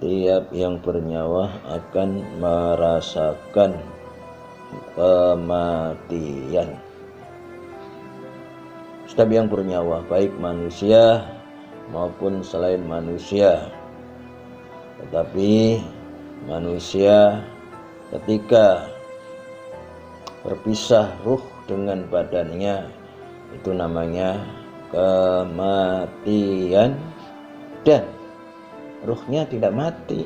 setiap yang bernyawa akan merasakan kematian. Setiap yang bernyawa, baik manusia maupun selain manusia. Tetapi manusia ketika berpisah ruh dengan badannya, itu namanya kematian, dan ruhnya tidak mati,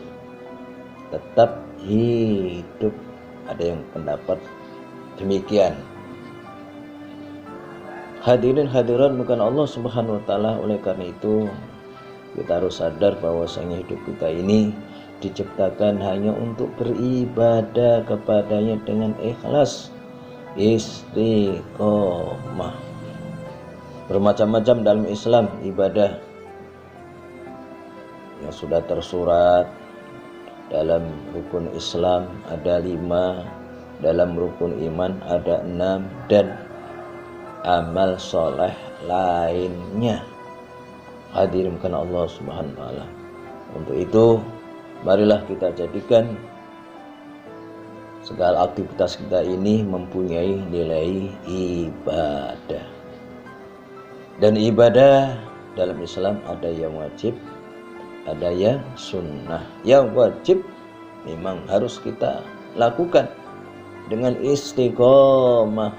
tetap hidup. Ada yang pendapat demikian. Hadirin hadirat bukan Allah Subhanahu wa taala. Oleh karena itu kita harus sadar bahwasanya hidup kita ini diciptakan hanya untuk beribadah kepadanya dengan ikhlas, istiqomah. Bermacam-macam dalam Islam ibadah yang sudah tersurat. Dalam rukun Islam ada 5, dalam rukun iman ada 6, dan amal soleh lainnya. Hadirin karena Allah Subhanahu wa taala. Untuk itu marilah kita jadikan segala aktivitas kita ini mempunyai nilai ibadah. Dan ibadah dalam Islam ada yang wajib, ada yang sunnah. Yang wajib memang harus kita lakukan dengan istiqomah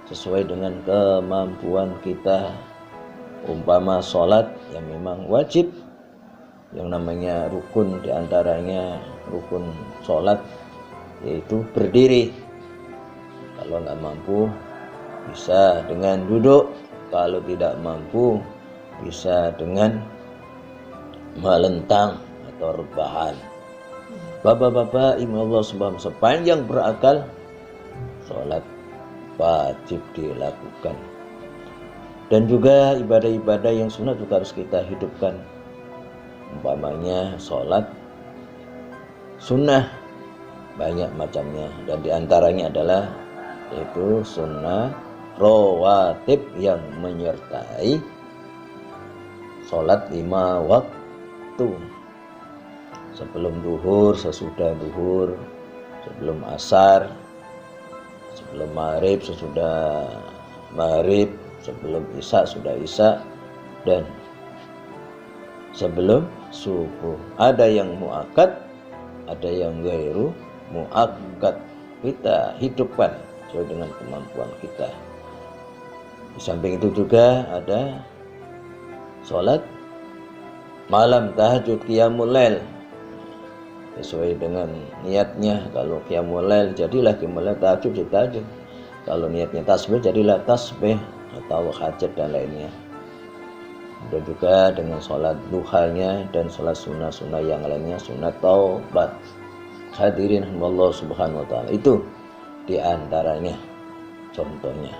sesuai dengan kemampuan kita. Umpama sholat yang memang wajib, yang namanya rukun diantaranya rukun sholat yaitu berdiri. Kalau nggak mampu bisa dengan duduk, kalau tidak mampu bisa dengan melentang atau rebahan. Bapak-bapak, ibu Allah subhanahu sepanjang berakal, sholat wajib dilakukan. Dan juga ibadah-ibadah yang sunnah juga harus kita hidupkan. Umpamanya sholat sunnah banyak macamnya, dan diantaranya adalah yaitu sunnah rawatib yang menyertai sholat 5 waktu. Sebelum duhur, sesudah duhur, sebelum asar, sebelum maghrib, sesudah maghrib, sebelum isya, sudah isya, dan sebelum subuh. Ada yang muakkad, ada yang ghairu muakkad. Kita hidupkan sesuai dengan kemampuan kita. Di samping itu juga ada sholat malam, tahajud, qiyamul lail, sesuai dengan niatnya. Kalau qiyamul lail jadilah qiyamul lail, tahajud jadi tahajud. Kalau niatnya tasbih jadilah tasbih atau hajat dan lainnya. Dan juga dengan sholat duhanya dan sholat sunnah-sunnah yang lainnya, sunnah taubat. Hadirin Allah subhanahu wa ta'ala, itu diantaranya contohnya.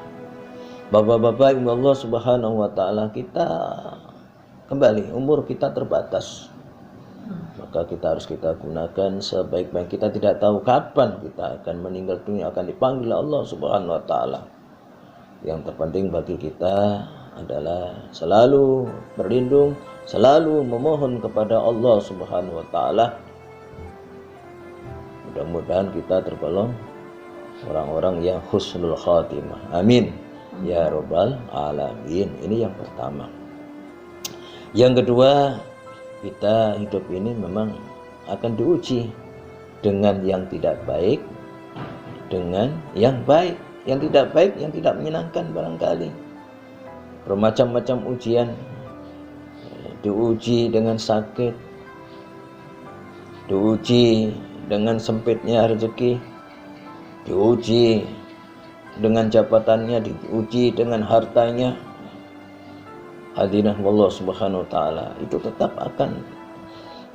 Bapak-bapak ibu Allah subhanahu wa ta'ala, kita kembali, umur kita terbatas, maka kita harus kita gunakan sebaik-baik. Kita tidak tahu kapan kita akan meninggal dunia, akan dipanggil Allah subhanahu wa ta'ala. Yang terpenting bagi kita adalah selalu berlindung, selalu memohon kepada Allah subhanahu wa ta'ala. Mudah-mudahan kita tergolong orang-orang yang husnul khatimah. Amin ya rabbal alamin. Ini yang pertama. Yang kedua, kita hidup ini memang akan diuji dengan yang tidak baik, dengan yang baik. Yang tidak baik, yang tidak menyenangkan barangkali. Bermacam-macam ujian. Diuji dengan sakit, diuji dengan sempitnya rezeki, diuji dengan jabatannya, diuji dengan hartanya. Hadirin Allah subhanahu wa ta'ala, itu tetap akan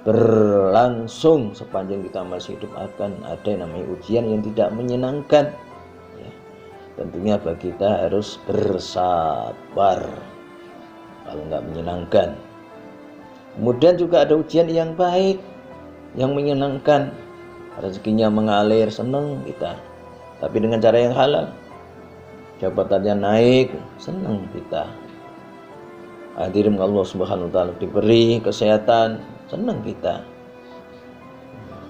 berlangsung sepanjang kita masih hidup. Akan ada yang namanya ujian yang tidak menyenangkan ya. Tentunya bagi kita harus bersabar kalau nggak menyenangkan. Kemudian juga ada ujian yang baik, yang menyenangkan. Rezekinya mengalir, senang kita, tapi dengan cara yang halal. Jabatannya naik, senang kita. Hadirin Allah subhanahu wa ta'ala, diberi kesehatan, senang kita.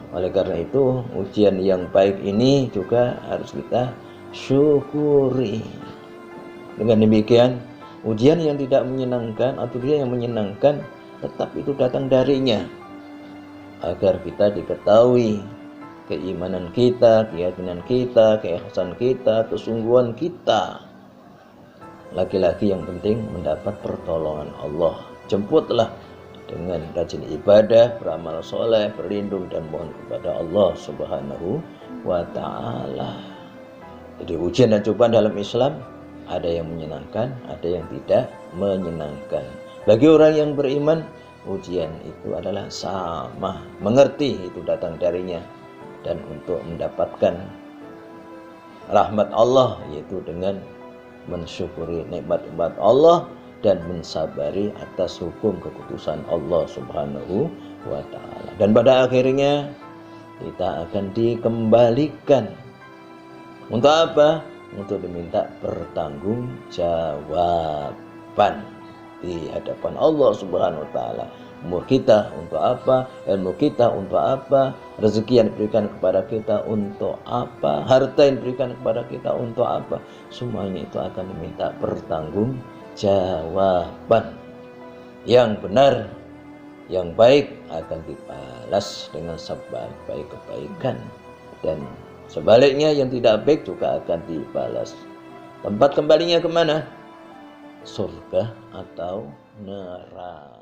Oleh karena itu, ujian yang baik ini juga harus kita syukuri. Dengan demikian, ujian yang tidak menyenangkan atau ujian yang menyenangkan tetap itu datang darinya, agar kita diketahui keimanan kita, keyakinan kita, keikhlasan kita, kesungguhan kita. Laki-laki yang penting mendapat pertolongan Allah. Jemputlah dengan rajin ibadah, beramal soleh, berlindung dan mohon kepada Allah Subhanahu wa ta'ala. Jadi ujian dan cobaan dalam Islam ada yang menyenangkan, ada yang tidak menyenangkan. Bagi orang yang beriman, ujian itu adalah sama, mengerti itu datang darinya, dan untuk mendapatkan rahmat Allah yaitu dengan mensyukuri nikmat-nikmat Allah dan mensabari atas hukum keputusan Allah Subhanahu wa ta'ala. Dan pada akhirnya kita akan dikembalikan. Untuk apa? Untuk diminta pertanggungjawaban di hadapan Allah Subhanahu wa ta'ala. Umur kita untuk apa? Ilmu kita untuk apa? Rezeki yang diberikan kepada kita untuk apa? Harta yang diberikan kepada kita untuk apa? Semuanya itu akan diminta pertanggungjawaban. Yang benar, yang baik akan dibalas dengan sebaik-baik kebaikan, dan sebaliknya yang tidak baik juga akan dibalas. Tempat kembalinya kemana? Surga atau neraka.